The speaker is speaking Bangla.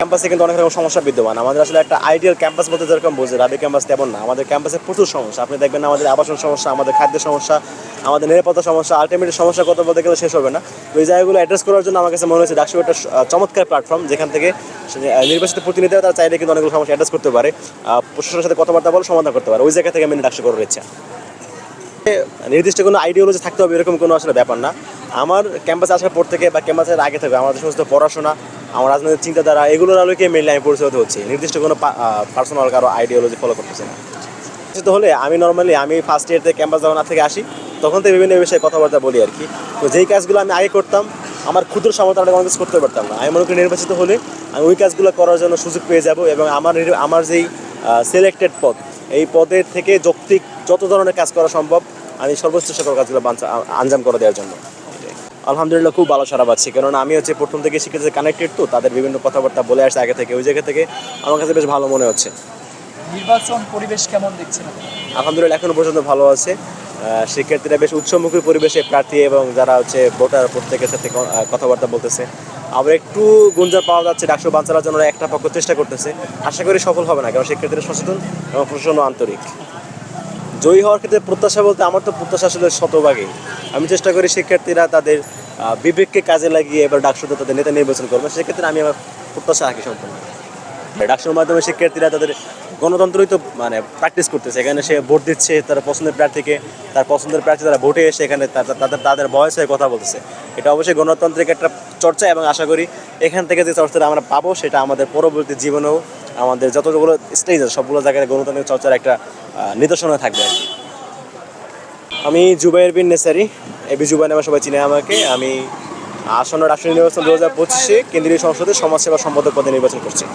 ক্যাম্পাসে কিন্তু অনেক রকম সমস্যা বিদ্যমান। আমাদের আসলে একটা আইডিয়াল ক্যাম্পাস বলতে যেরকম বোঝে, রাবি ক্যাম্পাস তেমন না। আমাদের ক্যাম্পাসে প্রচুর সমস্যা। আপনি দেখবেন আমাদের আবাসন সমস্যা, আমাদের খাদ্যের সমস্যা, আমাদের নিরাপত্তা সমস্যা, আলটিমেট সমস্যা কথা বলতে গেলে শেষ হবে না। তো এই জায়গাগুলো অ্যাড্রেস করার জন্য আমার কাছে মনে হচ্ছে ডাকসু একটা চমৎকার প্ল্যাটফর্ম, যেখান থেকে নির্বাচিত প্রতিনিধিরা তারা চাইলে কিন্তু অনেকগুলো সমস্যা অ্যাড্রেস করতে পারে, প্রশাসনের সাথে কথাবার্তা বলে সমাধান করতে পারে। ওই জায়গা থেকে আমি ডাকসু করার ইচ্ছা। নির্দিষ্ট কোনো আইডিওলজি থাকতে হবে এরকম কোনো আসলে ব্যাপার না। আমার ক্যাম্পাসে আসার পর থেকে বা ক্যাম্পাসের আগে থেকে আমাদের সমস্ত পড়াশোনা, আমার রাজনৈতিক চিন্তাধারা, এগুলোর আলোকে মেনলি আমি পরিচালিত হচ্ছি। নির্দিষ্ট কোনো পার্সোনাল কারো আইডিওলজি ফলো করতেছি না। তো হলে আমি ফার্স্ট ইয়ার থেকে ক্যাম্পাস যখন থেকে আসি, তখন থেকে বিভিন্ন বিষয়ে কথাবার্তা বলি আর কি। তো যেই কাজগুলো আমি আগে করতাম, আমার ক্ষুদ্র সামর্থ্যে অনেক কিছু করতে পারতাম না। আমি মনে করি নির্বাচিত হলে আমি ওই কাজগুলো করার জন্য সুযোগ পেয়ে যাব, এবং আমার যেই সিলেক্টেড পদ, এই পদের থেকে যৌক্তিক যত ধরনের কাজ করা সম্ভব আমি সর্বোচ্চ সকল কাজগুলো আঞ্জাম করে দেওয়ার জন্য। আলহামদুলিল্লাহ খুব ভালো সারা পাচ্ছি, কেননা আমি হচ্ছে প্রথম থেকে শিক্ষার্থীদের কানেক্টেড, তো তাদের বিভিন্ন কথাবার্তা বলে আসছে আগে থেকে। ওই জায়গা থেকে আমার কাছে বেশ ভালো মনে হচ্ছে। নির্বাচন পরিবেশ কেমন দেখছেন? আলহামদুলিল্লাহ এখনো পর্যন্ত ভালো আছে। শিক্ষার্থীরা বেশ উৎসমুখী পরিবেশে প্রার্থী এবং যারা হচ্ছে ভোটার প্রত্যেকের সাথে কথাবার্তা বলতেছে। আবার একটু গুঞ্জন পাওয়া যাচ্ছে ডাকসু বাঞ্চানোর জন্য একটা পক্ষ চেষ্টা করতেছে। আশা করি সফল হবে না, কারণ শিক্ষার্থীরা সচেতন এবং প্রশাসন আন্তরিক। জয়ী হওয়ার ক্ষেত্রে প্রত্যাশা বলতে আমার তো প্রত্যাশা আসলে শতভাগই। আমি চেষ্টা করি শিক্ষার্থীরা তাদের বিবেককে কাজে লাগিয়ে এবার ডাকসুতে তাদের নেতা নির্বাচন করবে, সেক্ষেত্রে আমি আমার প্রত্যাশা রাখি সম্পূর্ণ। ডাকসুর মাধ্যমে শিক্ষার্থীরা তাদের গণতন্ত্রই তো প্র্যাকটিস করতেছে। এখানে সে ভোট দিচ্ছে তার পছন্দের প্রার্থীকে, তার পছন্দের প্রার্থী তারা ভোটে এসে এখানে তাদের ভয়েস হয়ে কথা বলতেছে। এটা অবশ্যই গণতান্ত্রিক একটা চর্চা, এবং আশা করি এখান থেকে যে চর্চাটা আমরা পাবো সেটা আমাদের পরবর্তী জীবনেও আমাদের যতগুলো স্টেজ আছে সবগুলো জায়গায় গণতান্ত্রিক চর্চার একটা নিদর্শন থাকবে আর কি। আমি জুবাইর বিন নেসারি, এবি জুবাইর নামে সবাই চিনে আমাকে। আমি আসন্ন রাষ্ট্রীয় নির্বাচন 2025 কেন্দ্রীয় সংসদে সমাজসেবা সম্পাদক পদে নির্বাচন করছি।